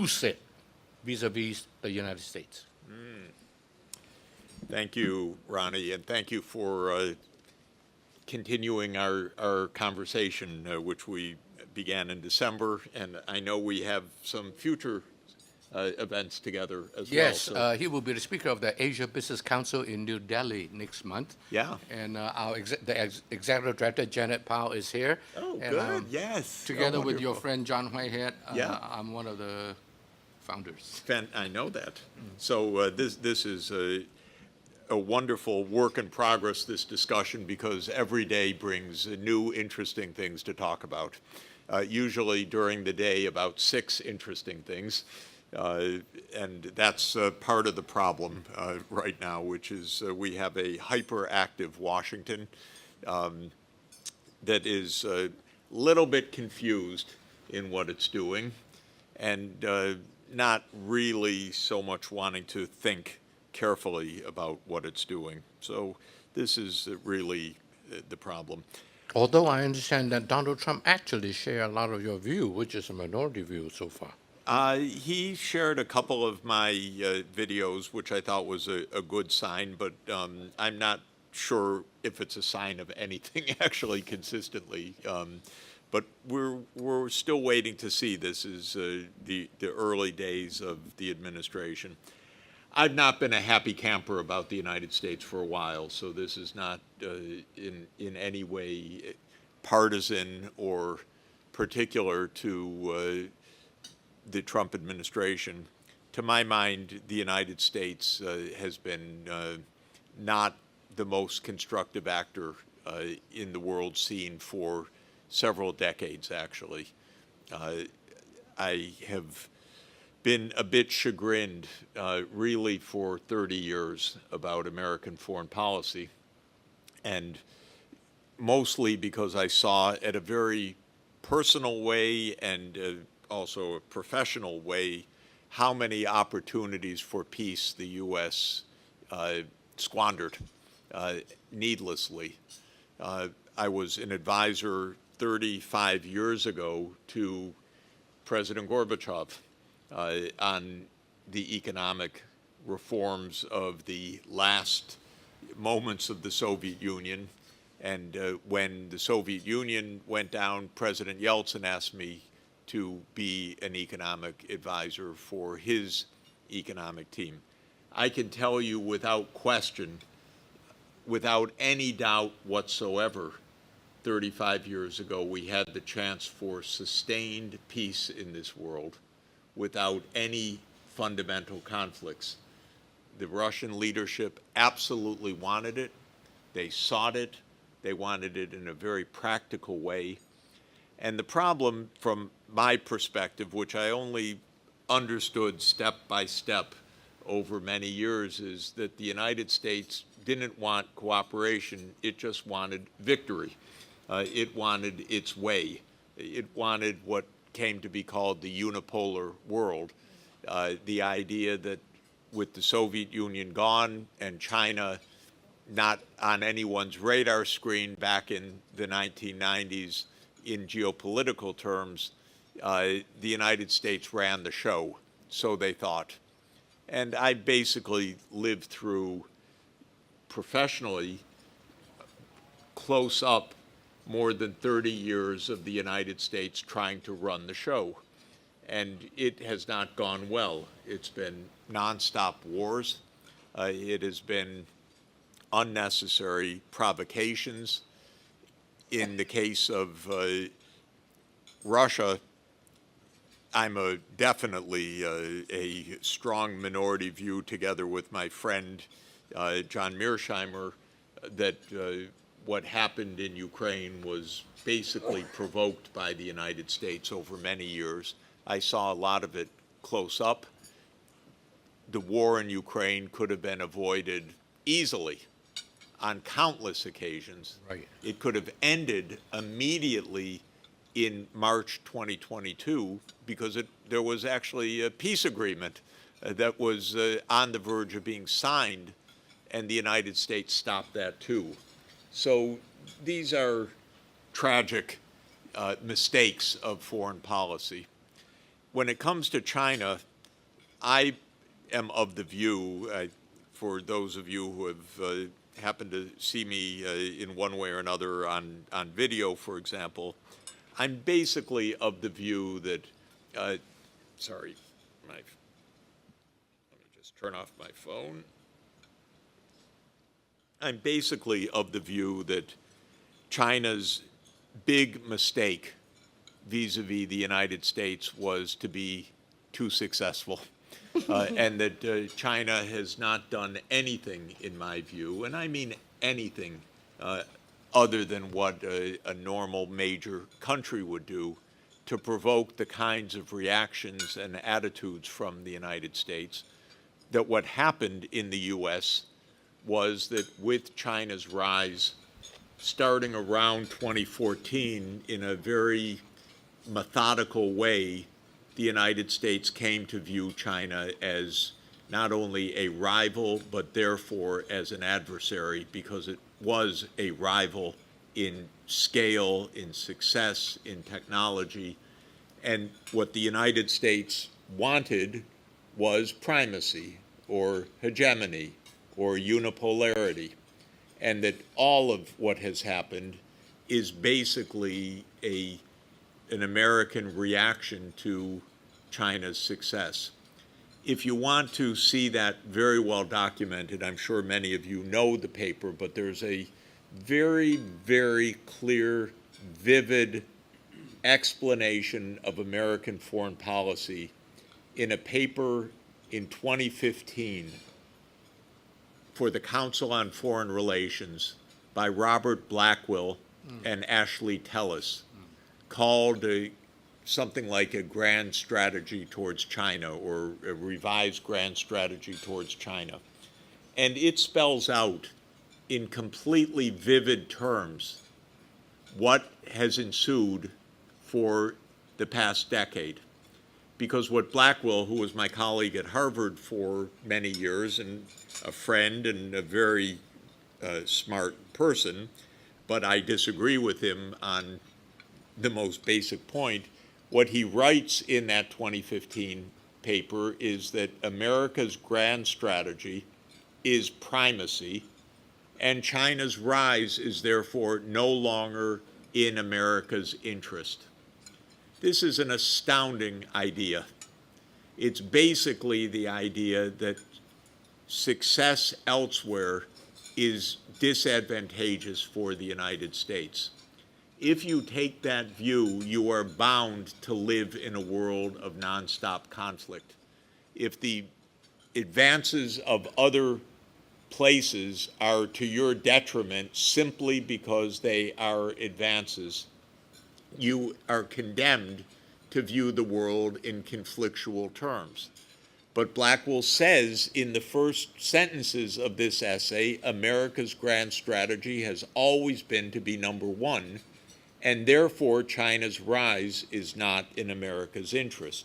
lose it vis-a-vis the United States. Thank you, Ronnie, and thank you for continuing our conversation, which we began in December, and I know we have some future events together as well. Yes, So, he will be the speaker of the Asia Business Council in New Delhi next month. yeah. And executive director, Janet Powell, is here. Oh, And, good. Yes. Together Oh, with your wonderful. friend John Whitehead, Yeah. I'm one of the founders. I know that. So this is a wonderful work in progress, this discussion, because every day brings new interesting things to talk about. Usually during the day, about 6 interesting things. And that's part of the problem right now, which is we have a hyperactive Washington that is a little bit confused in what it's doing and not really so much wanting to think carefully about what it's doing. So this is really the problem. Although I understand that Donald Trump actually shared a lot of your view, which is a minority view so far. He shared a couple of my videos, which I thought was a good sign, but I'm not sure if it's a sign of anything actually consistently. But we're still waiting to see. This is the early days of the administration. I've not been a happy camper about the United States for a while, so this is not in any way partisan or particular to the Trump administration. To my mind, the United States has been not the most constructive actor in the world scene for several decades, actually. I have been a bit chagrined, really, for 30 years about American foreign policy, and mostly because I saw at a very personal way and also a professional way how many opportunities for peace the U.S. Squandered needlessly. I was an advisor 35 years ago to President Gorbachev on the economic reforms of the last moments of the Soviet Union. And when the Soviet Union went down, President Yeltsin asked me to be an economic advisor for his economic team. I can tell you without question, without any doubt whatsoever, 35 years ago, we had the chance for sustained peace in this world without any fundamental conflicts. The Russian leadership absolutely wanted it. They sought it. They wanted it in a very practical way. And the problem from my perspective, which I only understood step by step over many years, is that the United States didn't want cooperation. It just wanted victory. It wanted its way. It wanted what came to be called the unipolar world, the idea that with the Soviet Union gone and China not on anyone's radar screen back in the 1990s in geopolitical terms, the United States ran the show, so they thought. And I basically lived through professionally close up more than 30 years of the United States trying to run the show. And it has not gone well. It's been nonstop wars. It has been unnecessary provocations. In the case of Russia, I'm definitely a strong minority view, together with my friend John Mearsheimer, that what happened in Ukraine was basically provoked by the United States over many years. I saw a lot of it close up. The war in Ukraine could have been avoided easily on countless occasions. Right. It could have ended immediately in March 2022 because there was actually a peace agreement that was on the verge of being signed, and the United States stopped that too. So these are tragic mistakes of foreign policy. when it comes to China, I am of the view, for those of you who have happened to see me in one way or another on video, for example, I'm basically of the view that, sorry, let me just turn off my phone. I'm basically of the view that China's big mistake vis-a-vis the United States was to be too successful. And that China has not done anything, in my view, and I mean anything, other than what a normal major country would do to provoke the kinds of reactions and attitudes from the United States. That what happened in the U.S. was that with China's rise, starting around 2014, in a very methodical way, the United States came to view China as not only a rival, but therefore as an adversary, because it was a rival in scale, in success, in technology. And what the United States wanted was primacy, or hegemony, or unipolarity. And that all of what has happened is basically an American reaction to China's success. If you want to see that very well documented, I'm sure many of you know the paper, but there's a very, very clear, vivid explanation of American foreign policy in a paper in 2015 for the Council on Foreign Relations by Robert Blackwell and Ashley Tellis, called something like a grand strategy towards China, or a revised grand strategy towards China. And it spells out in completely vivid terms what has ensued for the past decade. Because what Blackwell, who was my colleague at Harvard for many years and a friend and a very smart person, but I disagree with him on the most basic point, what he writes in that 2015 paper is that America's grand strategy is primacy, and China's rise is therefore no longer in America's interest. This is an astounding idea. It's basically the idea that success elsewhere is disadvantageous for the United States. If you take that view, you are bound to live in a world of nonstop conflict. If the advances of other places are to your detriment simply because they are advances, you are condemned to view the world in conflictual terms. But Blackwell says in the first sentences of this essay, America's grand strategy has always been to be number one, and therefore China's rise is not in America's interest.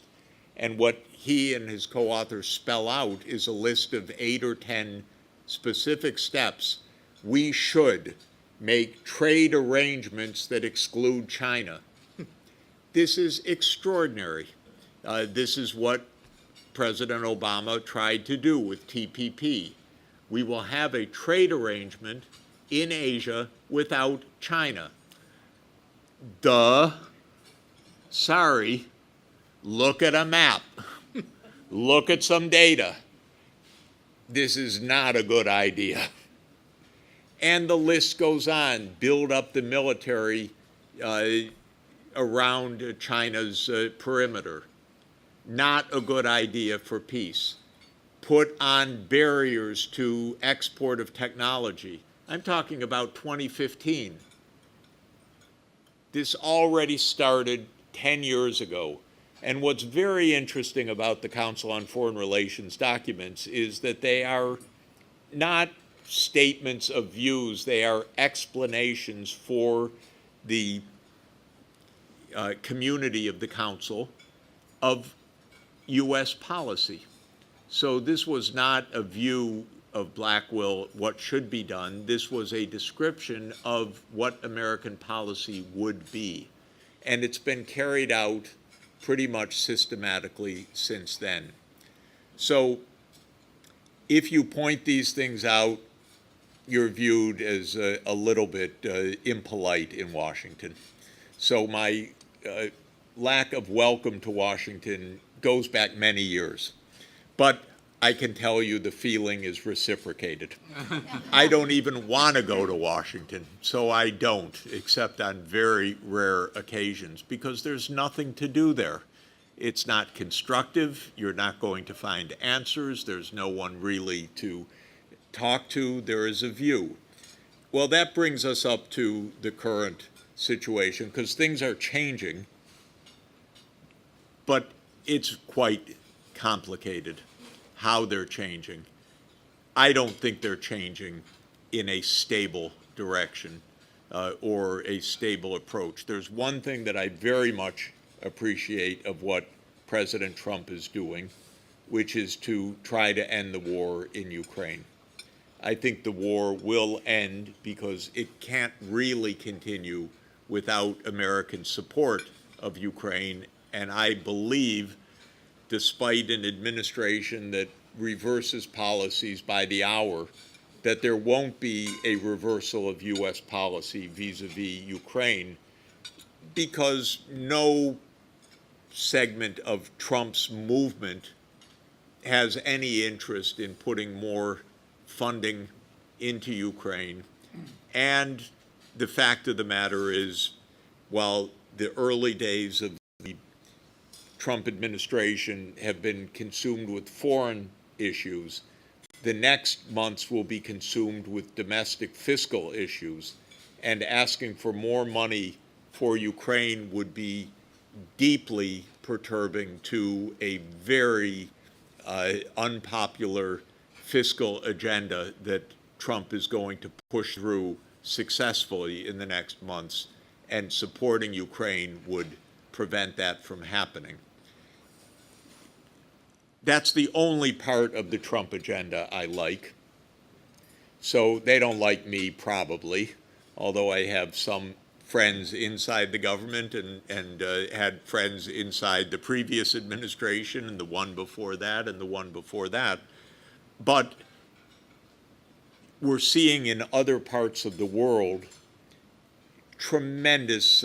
And what he and his co-authors spell out is a list of 8 or 10 specific steps. We should make trade arrangements that exclude China. This is extraordinary. This is what President Obama tried to do with TPP. We will have a trade arrangement in Asia without China. Duh. Sorry. Look at a map. Look at some data. This is not a good idea. And the list goes on. Build up the military around China's perimeter. Not a good idea for peace. Put on barriers to export of technology. I'm talking about 2015. This already started 10 years ago. And what's very interesting about the Council on Foreign Relations documents is that they are not statements of views, they are explanations for the community of the Council of U.S. policy. So this was not a view of Blackwell, what should be done. This was a description of what American policy would be. And it's been carried out pretty much systematically since then. So if you point these things out, you're viewed as a little bit impolite in Washington. So my lack of welcome to Washington goes back many years. But I can tell you the feeling is reciprocated. I don't even want to go to Washington, so I don't, except on very rare occasions, because there's nothing to do there. It's not constructive. You're not going to find answers. There's no one really to talk to. There is a view. Well, that brings us up to the current situation, because things are changing, but it's quite complicated how they're changing. I don't think they're changing in a stable direction or a stable approach. There's one thing that I very much appreciate of what President Trump is doing, which is to try to end the war in Ukraine. I think the war will end because it can't really continue without American support of Ukraine. And I believe, despite an administration that reverses policies by the hour, that there won't be a reversal of U.S. policy vis-a-vis Ukraine, because no segment of Trump's movement has any interest in putting more funding into Ukraine. And the fact of the matter is, while the early days of the Trump administration have been consumed with foreign issues, the next months will be consumed with domestic fiscal issues, and asking for more money for Ukraine would be deeply perturbing to a very unpopular fiscal agenda that Trump is going to push through successfully in the next months, and supporting Ukraine would prevent that from happening. That's the only part of the Trump agenda I like. So they don't like me, probably, although I have some friends inside the government and had friends inside the previous administration and the one before that and the one before that. But we're seeing in other parts of the world tremendous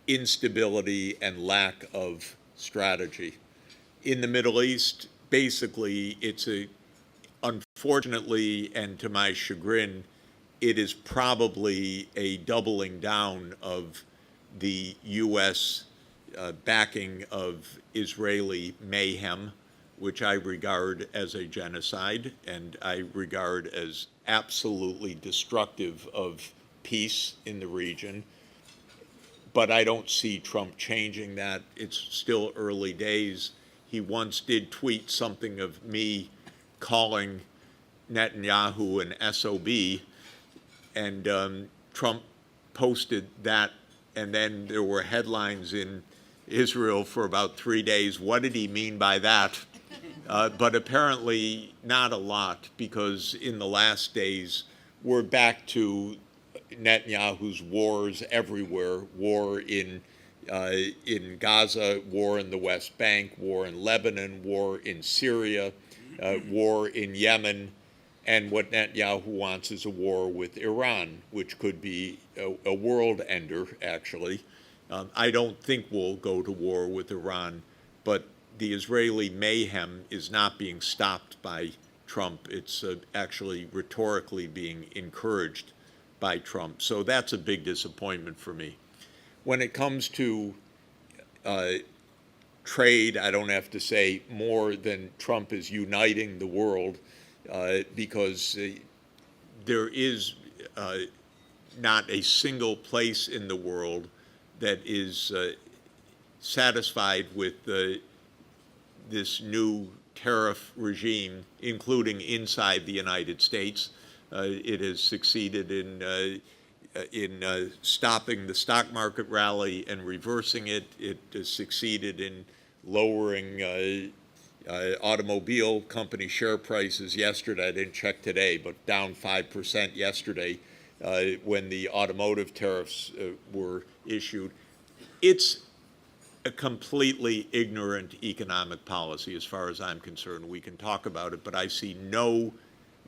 instability and lack of strategy. In the Middle East, basically, unfortunately, and to my chagrin, it is probably a doubling down of the U.S. Backing of Israeli mayhem, which I regard as a genocide, and I regard as absolutely destructive of peace in the region. But I don't see Trump changing that. It's still early days. He once did tweet something of me calling Netanyahu an SOB, and Trump posted that, and then there were headlines in Israel for about 3 days. What did he mean by that? But apparently not a lot, because in the last days we're back to Netanyahu's wars everywhere: war in Gaza, war in the West Bank, war in Lebanon, war in Syria, war in Yemen, and what Netanyahu wants is a war with Iran, which could be a world ender, actually. I don't think we'll go to war with Iran, but the Israeli mayhem is not being stopped by Trump. It's actually rhetorically being encouraged by Trump. So that's a big disappointment for me. When it comes to trade, I don't have to say more than Trump is uniting the world, because there is not a single place in the world that is satisfied with this new tariff regime, including inside the United States. It has succeeded in stopping the stock market rally and reversing it. It has succeeded in lowering automobile company share prices yesterday. I didn't check today, but down 5% yesterday when the automotive tariffs were issued. It's a completely ignorant economic policy as far as I'm concerned. We can talk about it, but I see no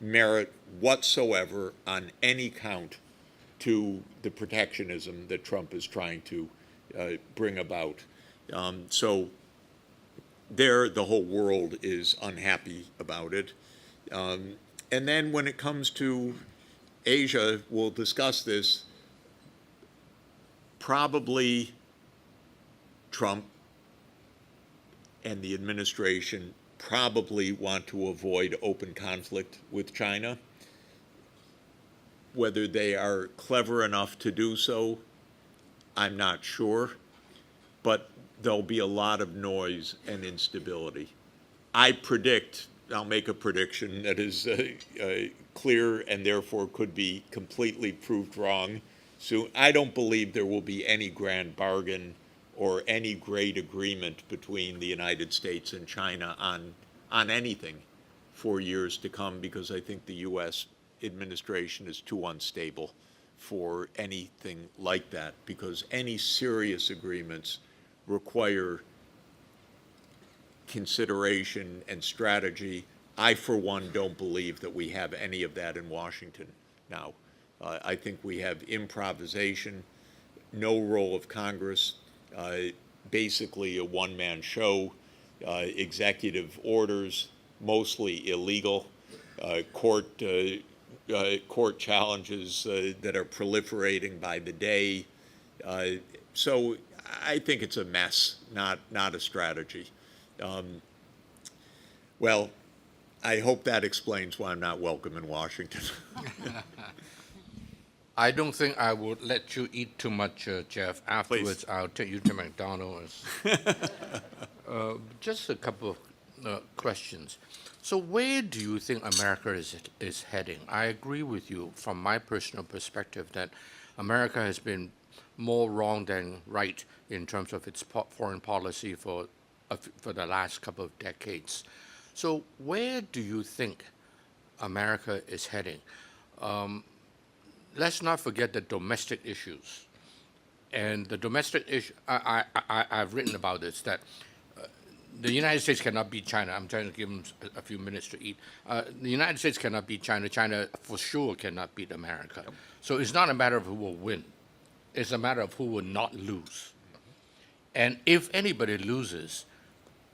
merit whatsoever on any count to the protectionism that Trump is trying to bring about. So there, the whole world is unhappy about it. And then when it comes to Asia, we'll discuss this, probably Trump and the administration probably want to avoid open conflict with China. Whether they are clever enough to do so, I'm not sure, but there'll be a lot of noise and instability. I'll make a prediction that is clear and therefore could be completely proved wrong soon. I don't believe there will be any grand bargain or any great agreement between the United States and China on anything for years to come, because I think the U.S. administration is too unstable for anything like that, because any serious agreements require consideration and strategy. I, for one, don't believe that we have any of that in Washington now. I think we have improvisation, no role of Congress, basically a one-man show, executive orders, mostly illegal, court challenges that are proliferating by the day. So I think it's a mess, not a strategy. Well, I hope that explains why I'm not welcome in Washington. I don't think I would let you eat too much, Jeff. Afterwards, I'll take you to McDonald's. Just a couple of questions. So where do you think America is heading? I agree with you from my personal perspective that America has been more wrong than right in terms of its foreign policy for the last couple of decades. So where do you think America is heading? Let's not forget the domestic issues. And the domestic issue, I've written about this, that the United States cannot beat China. I'm trying to give them a few minutes to eat. The United States cannot beat China. China, for sure, cannot beat America. Yep. So it's not a matter of who will win. It's a matter of who will not lose. And if anybody loses,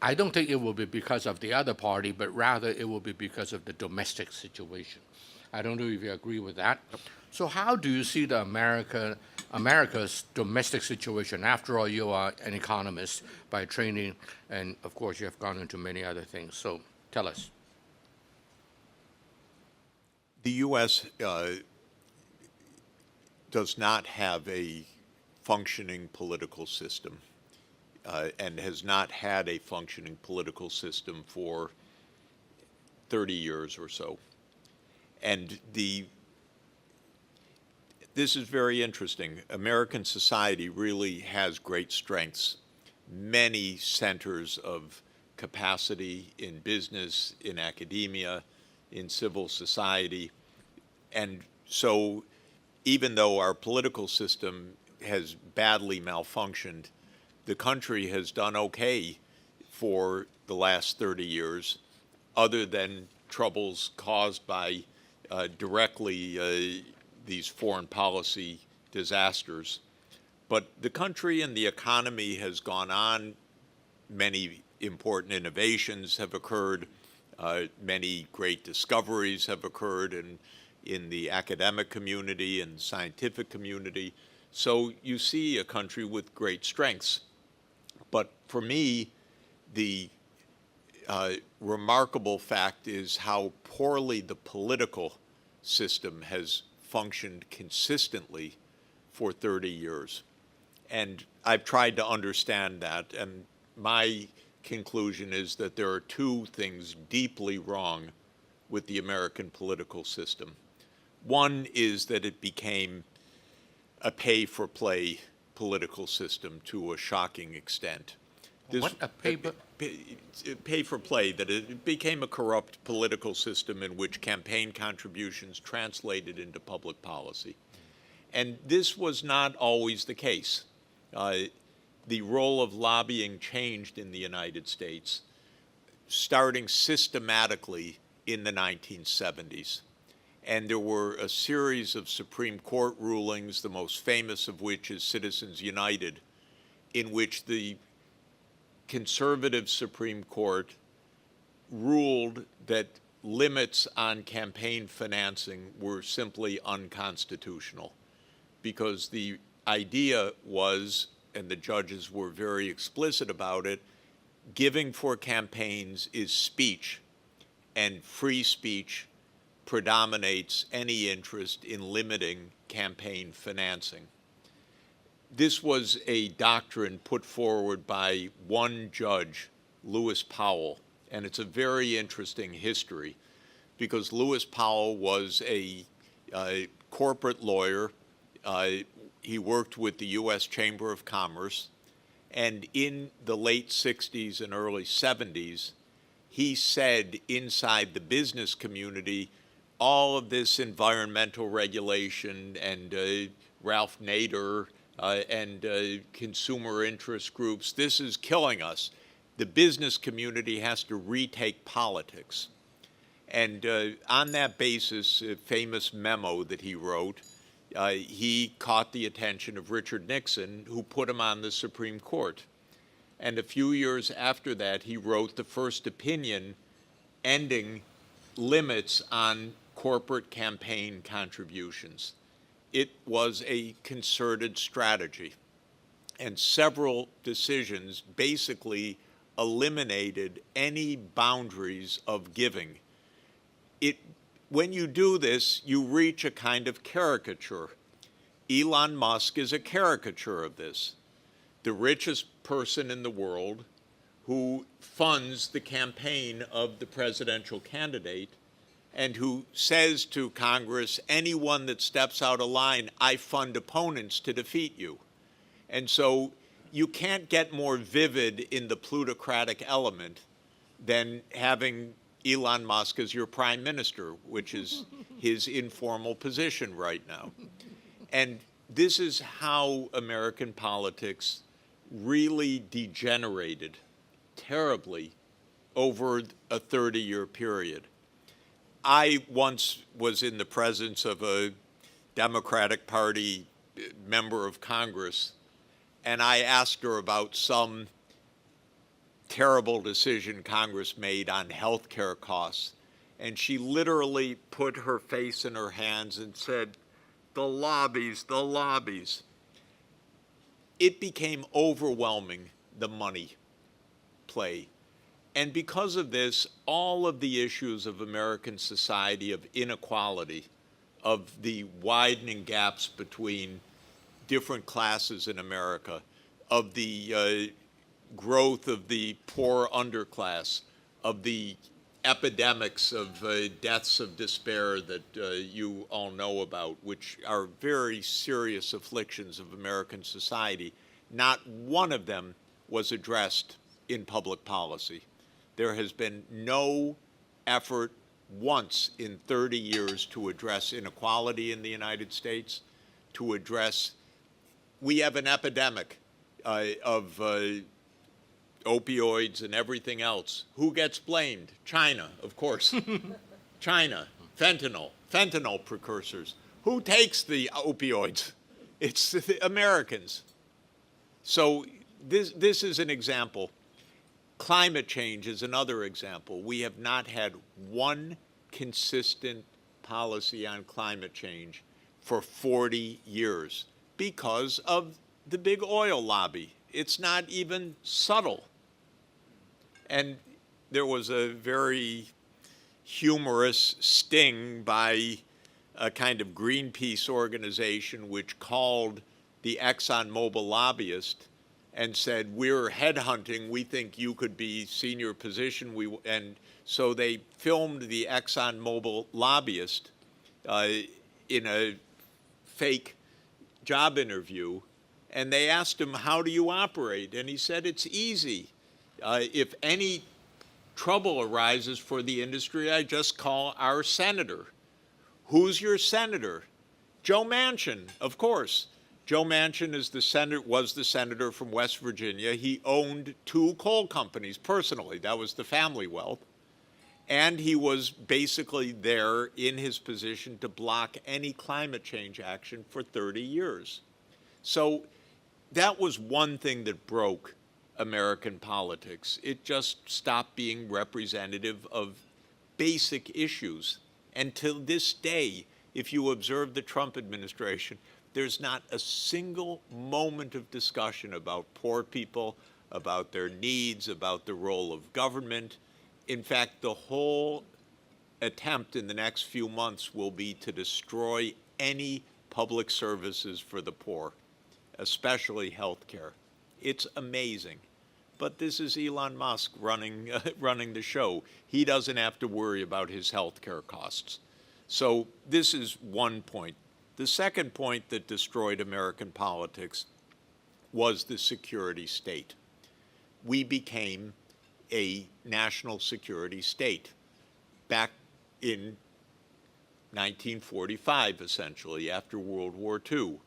I don't think it will be because of the other party, but rather it will be because of the domestic situation. I don't know if you agree with that. Yep. So how do you see the America's domestic situation? After all, you are an economist by training, and of course you have gone into many other things. So tell us. The U.S. Does not have a functioning political system and has not had a functioning political system for 30 years or so. And this is very interesting. American society really has great strengths, many centers of capacity in business, in academia, in civil society. And so even though our political system has badly malfunctioned, the country has done okay for the last 30 years, other than troubles caused by directly these foreign policy disasters. But the country and the economy has gone on. Many important innovations have occurred. Many great discoveries have occurred in the academic community and scientific community. So you see a country with great strengths. But for me, the remarkable fact is how poorly the political system has functioned consistently for 30 years. And I've tried to understand that, and my conclusion is that there are two things deeply wrong with the American political system. One is that it became a pay-for-play political system to a shocking extent. What a pay-for-play, that it became a corrupt political system in which campaign contributions translated into public policy. And this was not always the case. the role of lobbying changed in the United States, starting systematically in the 1970s. And there were a series of Supreme Court rulings, the most famous of which is Citizens United, in which the conservative Supreme Court ruled that limits on campaign financing were simply unconstitutional, because the idea was, and the judges were very explicit about it, giving for campaigns is speech, and free speech predominates any interest in limiting campaign financing. This was a doctrine put forward by one judge, Lewis Powell, and it's a very interesting history, because Lewis Powell was a corporate lawyer. He worked with the U.S. Chamber of Commerce, and in the late 60s and early 70s, he said inside the business community, all of this environmental regulation and Ralph Nader and consumer interest groups, this is killing us. The business community has to retake politics. And on that basis, a famous memo that he wrote, he caught the attention of Richard Nixon, who put him on the Supreme Court. And a few years after that, he wrote the first opinion ending limits on corporate campaign contributions. It was a concerted strategy. And several decisions basically eliminated any boundaries of giving. When you do this, you reach a kind of caricature. Elon Musk is a caricature of this. The richest person in the world who funds the campaign of the presidential candidate and who says to Congress, anyone that steps out of line, I fund opponents to defeat you. And so you can't get more vivid in the plutocratic element than having Elon Musk as your prime minister, which is his informal position right now. And this is how American politics really degenerated terribly over a 30-year period. I once was in the presence of a Democratic Party member of Congress, and I asked her about some terrible decision Congress made on health care costs. And she literally put her face in her hands and said, the lobbies, the lobbies. It became overwhelming, the money play. And because of this, all of the issues of American society, of inequality, of the widening gaps between different classes in America, of the growth of the poor underclass, of the epidemics of deaths of despair that you all know about, which are very serious afflictions of American society, not one of them was addressed in public policy. There has been no effort once in 30 years to address inequality in the United States, to address, we have an epidemic of opioids and everything else. Who gets blamed? China, of course. China, fentanyl precursors. Who takes the opioids? It's the Americans. So this is an example. Climate change is another example. We have not had one consistent policy on climate change for 40 years because of the big oil lobby. It's not even subtle. And there was a very humorous sting by a kind of Greenpeace organization which called the ExxonMobil lobbyist and said, we're headhunting, we think you could be senior position. And so they filmed the ExxonMobil lobbyist in a fake job interview, and they asked him, how do you operate? And he said, it's easy. If any trouble arises for the industry, I just call our senator. Who's your senator? Joe Manchin, of course. Joe Manchin was the senator from West Virginia. He owned 2 coal companies personally. That was the family wealth. And he was basically there in his position to block any climate change action for 30 years. So that was one thing that broke American politics. It just stopped being representative of basic issues. And till this day, if you observe the Trump administration, there's not a single moment of discussion about poor people, about their needs, about the role of government. In fact, the whole attempt in the next few months will be to destroy any public services for the poor, especially health care. It's amazing. But this is Elon Musk running the show. He doesn't have to worry about his health care costs. So this is one point. The second point that destroyed American politics was the security state. We became a national security state back in 1945, essentially, after World War II,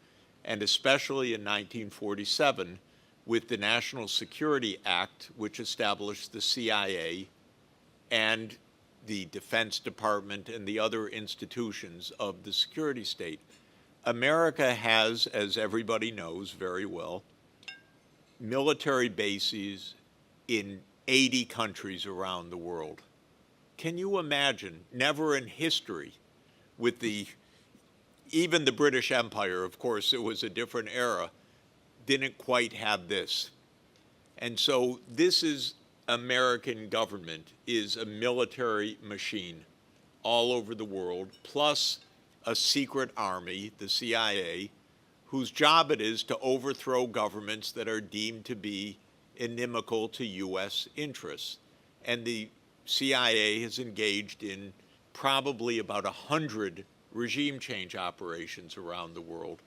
and especially in 1947 with the National Security Act, which established the CIA and the Defense Department and the other institutions of the security state. America has, as everybody knows very well, military bases in 80 countries around the world. Can you imagine, never in history, with even the British Empire, of course, it was a different era, didn't quite have this. And so this is American government is a military machine all over the world, plus a secret army, the CIA, whose job it is to overthrow governments that are deemed to be inimical to U.S. interests. And the CIA has engaged in probably about 100 regime change operations around the world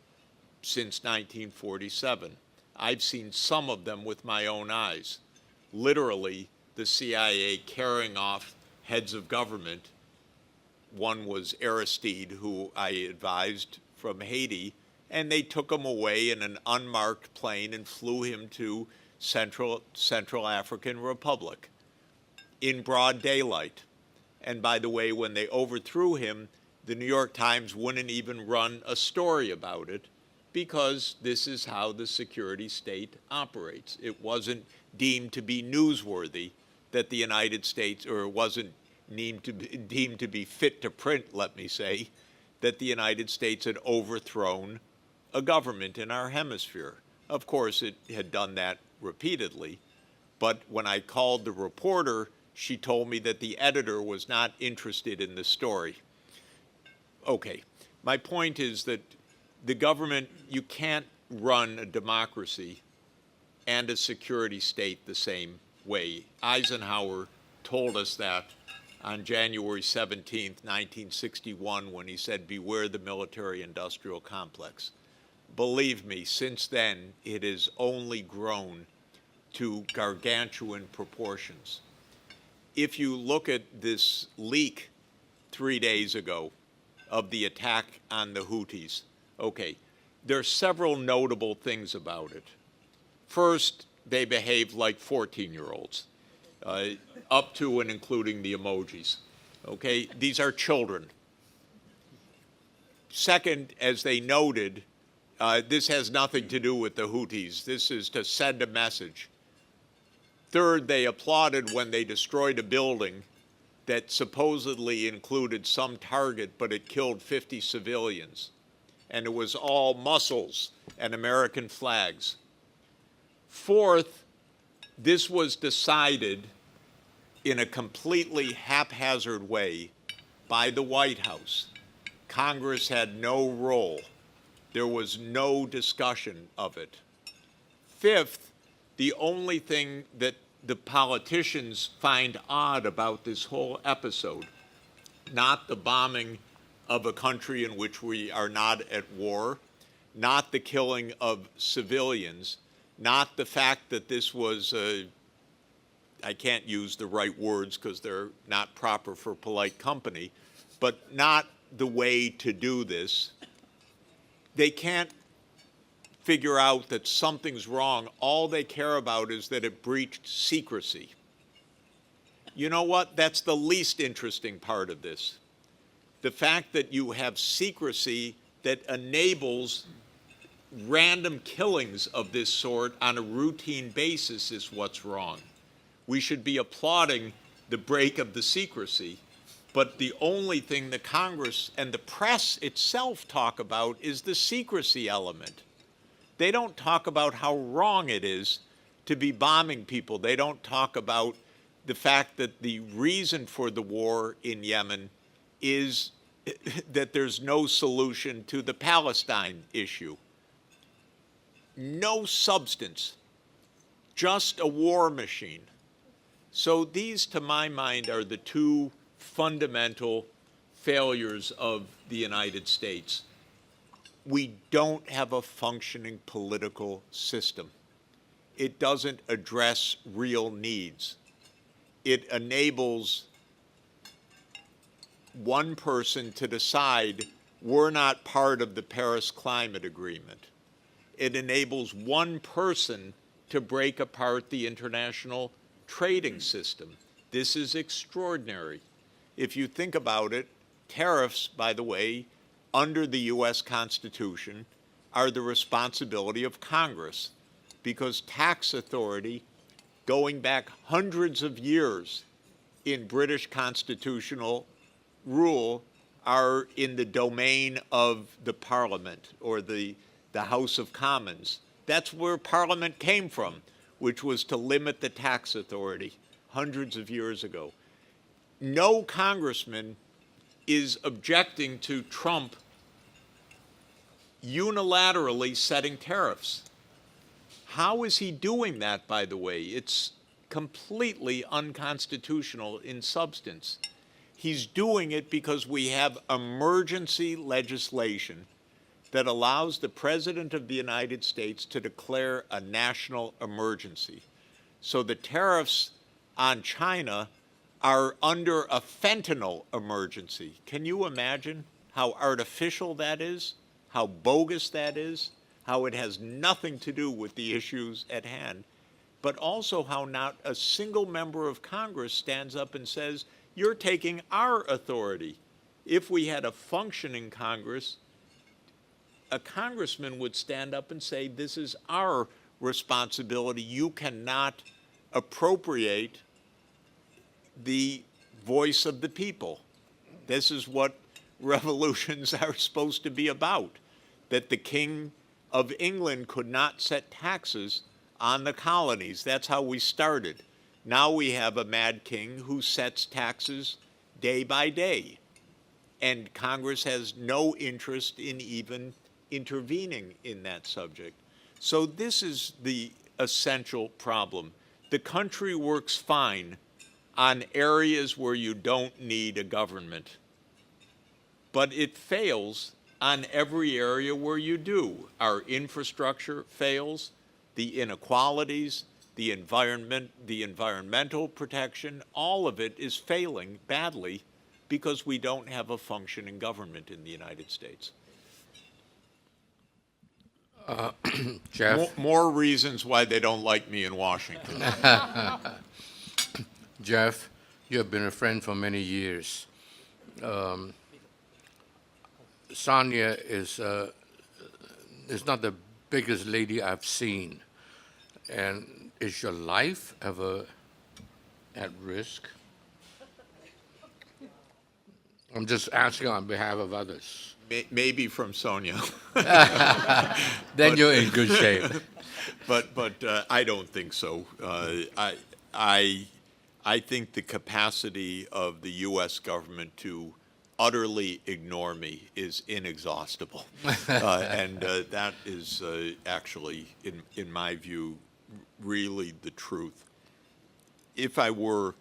since 1947. I've seen some of them with my own eyes. Literally, the CIA carrying off heads of government. One was Aristide, who I advised from Haiti, and they took him away in an unmarked plane and flew him to Central African Republic in broad daylight. And by the way, when they overthrew him, the New York Times wouldn't even run a story about it because this is how the security state operates. It wasn't deemed to be newsworthy that the United States, or it wasn't deemed to be fit to print, let me say, that the United States had overthrown a government in our hemisphere. Of course, it had done that repeatedly, but when I called the reporter, she told me that the editor was not interested in the story. Okay, my point is that the government, you can't run a democracy and a security state the same way. Eisenhower told us that on January 17th, 1961, when he said, "Beware the military-industrial complex." Believe me, since then, it has only grown to gargantuan proportions. If you look at this leak 3 days ago of the attack on the Houthis, okay, there are several notable things about it. First, they behave like 14-year-olds, up to and including the emojis. Okay, these are children. Second, as they noted, this has nothing to do with the Houthis. This is to send a message. Third, they applauded when they destroyed a building that supposedly included some target, but it killed 50 civilians. And it was all mussels and American flags. Fourth, this was decided in a completely haphazard way by the White House. Congress had no role. There was no discussion of it. Fifth, the only thing that the politicians find odd about this whole episode, not the bombing of a country in which we are not at war, not the killing of civilians, not the fact that this was, I can't use the right words because they're not proper for polite company, but not the way to do this. They can't figure out that something's wrong, all they care about is that it breached secrecy. You know what? That's the least interesting part of this. The fact that you have secrecy that enables random killings of this sort on a routine basis is what's wrong. We should be applauding the break of the secrecy, but the only thing the Congress and the press itself talk about is the secrecy element. They don't talk about how wrong it is to be bombing people. They don't talk about the fact that the reason for the war in Yemen is that there's no solution to the Palestine issue. No substance, just a war machine. So these, to my mind, are the two fundamental failures of the United States. We don't have a functioning political system. It doesn't address real needs. It enables one person to decide we're not part of the Paris Climate Agreement. It enables one person to break apart the international trading system. This is extraordinary. If you think about it, tariffs, by the way, under the U.S. Constitution, are the responsibility of Congress, because tax authority, going back hundreds of years in British constitutional rule, are in the domain of the Parliament or the House of Commons. That's where Parliament came from, which was to limit the tax authority hundreds of years ago. No congressman is objecting to Trump unilaterally setting tariffs. How is he doing that, by the way? It's completely unconstitutional in substance. He's doing it because we have emergency legislation that allows the President of the United States to declare a national emergency. So the tariffs on China are under a fentanyl emergency. Can you imagine how artificial that is, how bogus that is, how it has nothing to do with the issues at hand, but also how not a single member of Congress stands up and says, you're taking our authority. If we had a functioning Congress, a congressman would stand up and say, this is our responsibility. You cannot appropriate the voice of the people. This is what revolutions are supposed to be about, that the King of England could not set taxes on the colonies. That's how we started. Now we have a mad king who sets taxes day by day, and Congress has no interest in even intervening in that subject. So this is the essential problem. The country works fine on areas where you don't need a government, but it fails on every area where you do. Our infrastructure fails, the inequalities, the environment, the environmental protection, all of it is failing badly because we don't have a functioning government in the United States. Jeff? More reasons why they don't like me in Washington. Jeff, you have been a friend for many years. Sonia is not the biggest lady I've seen. And is your life ever at risk? I'm just asking on behalf of others. Maybe from Sonia. Then you're in good shape. But I don't think so. I think the capacity of the U.S. government to utterly ignore me is inexhaustible. And that is actually, in my view, really the truth. If I were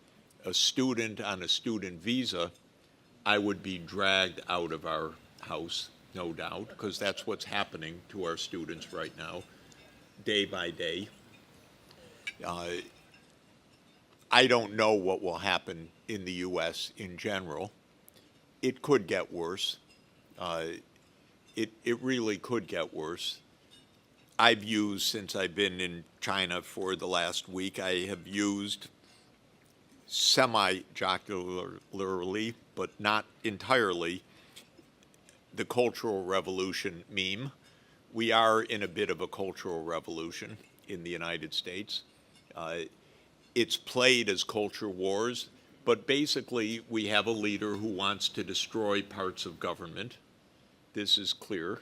a student on a student visa, I would be dragged out of our house, no doubt, because that's what's happening to our students right now, day by day. I don't know what will happen in the U.S. in general. It could get worse. It really could get worse. I've used since I've been in China for the last week. I have used semi-jocularly, but not entirely, the Cultural Revolution meme. We are in a bit of a cultural revolution in the United States. It's played as culture wars, but basically we have a leader who wants to destroy parts of government. This is clear.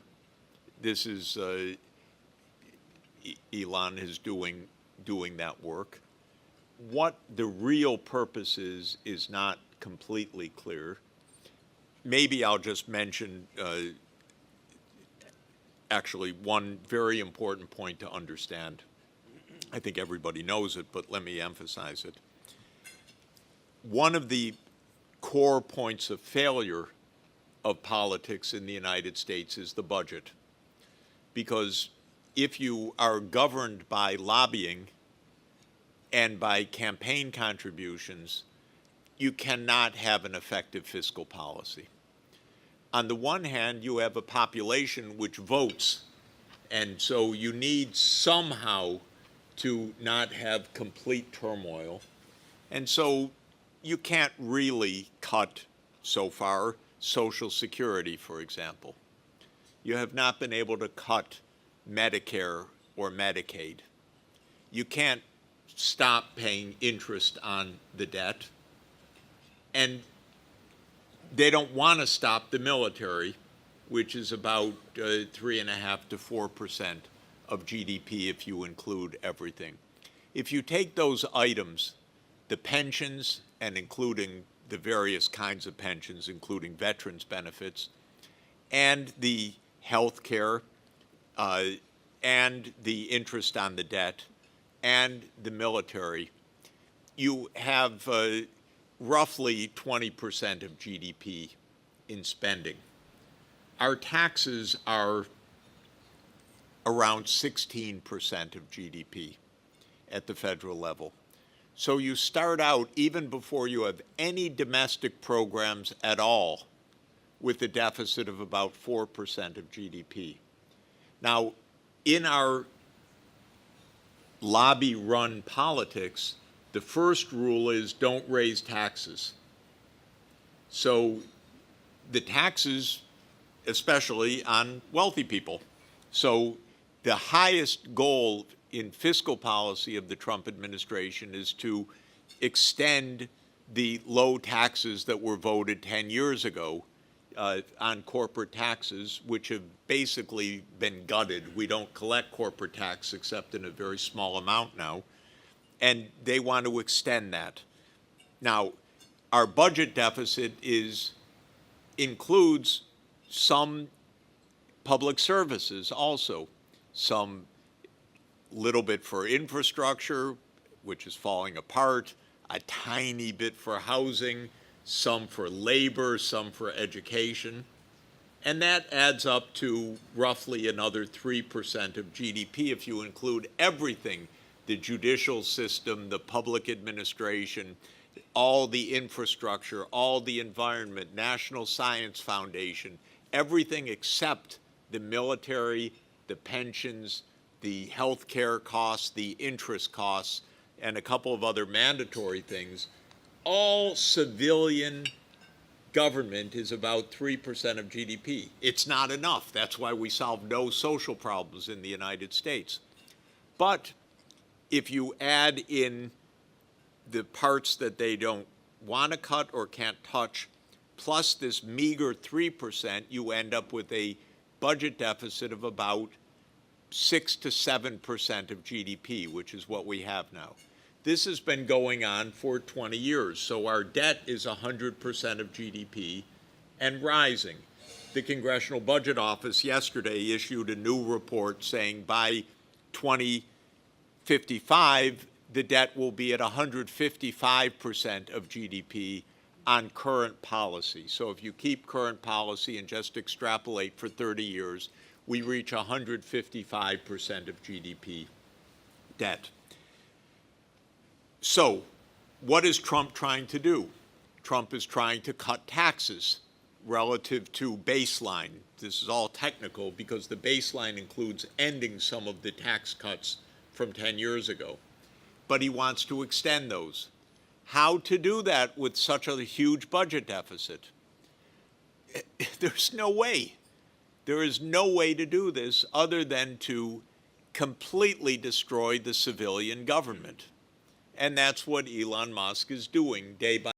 This is Elon is doing that work. What the real purpose is not completely clear. Maybe I'll just mention actually one very important point to understand. I think everybody knows it, but let me emphasize it. One of the core points of failure of politics in the United States is the budget. Because if you are governed by lobbying and by campaign contributions, you cannot have an effective fiscal policy. On the one hand, you have a population which votes, and so you need somehow to not have complete turmoil. And so you can't really cut, so far, Social Security, for example. You have not been able to cut Medicare or Medicaid. You can't stop paying interest on the debt. And they don't want to stop the military, which is about 3.5% to 4% of GDP if you include everything. If you take those items, the pensions, and including the various kinds of pensions, including veterans benefits, and the health care, and the interest on the debt, and the military, you have roughly 20% of GDP in spending. Our taxes are around 16% of GDP at the federal level. So you start out, even before you have any domestic programs at all, with a deficit of about 4% of GDP. Now, in our lobby-run politics, the first rule is don't raise taxes. So the taxes, especially on wealthy people. So the highest goal in fiscal policy of the Trump administration is to extend the low taxes that were voted 10 years ago on corporate taxes, which have basically been gutted. We don't collect corporate tax except in a very small amount now. And they want to extend that. Now, our budget deficit includes some public services also, some little bit for infrastructure, which is falling apart, a tiny bit for housing, some for labor, some for education. And that adds up to roughly another 3% of GDP if you include everything, the judicial system, the public administration, all the infrastructure, all the environment, National Science Foundation, everything except the military, the pensions, the health care costs, the interest costs, and a couple of other mandatory things. All civilian government is about 3% of GDP. It's not enough. That's why we solve no social problems in the United States. But if you add in the parts that they don't want to cut or can't touch, plus this meager 3%, you end up with a budget deficit of about 6 to 7% of GDP, which is what we have now. This has been going on for 20 years, so our debt is 100% of GDP and rising. The Congressional Budget Office yesterday issued a new report saying by 2055, the debt will be at 155% of GDP on current policy. So if you keep current policy and just extrapolate for 30 years, we reach 155% of GDP debt. So what is Trump trying to do? Trump is trying to cut taxes relative to baseline this is all technical because the baseline includes ending some of the tax cuts from 10 years ago. But he wants to extend those. How to do that with such a huge budget deficit? There's no way. There is no way to do this other than to completely destroy the civilian government. And that's what Elon Musk is doing day by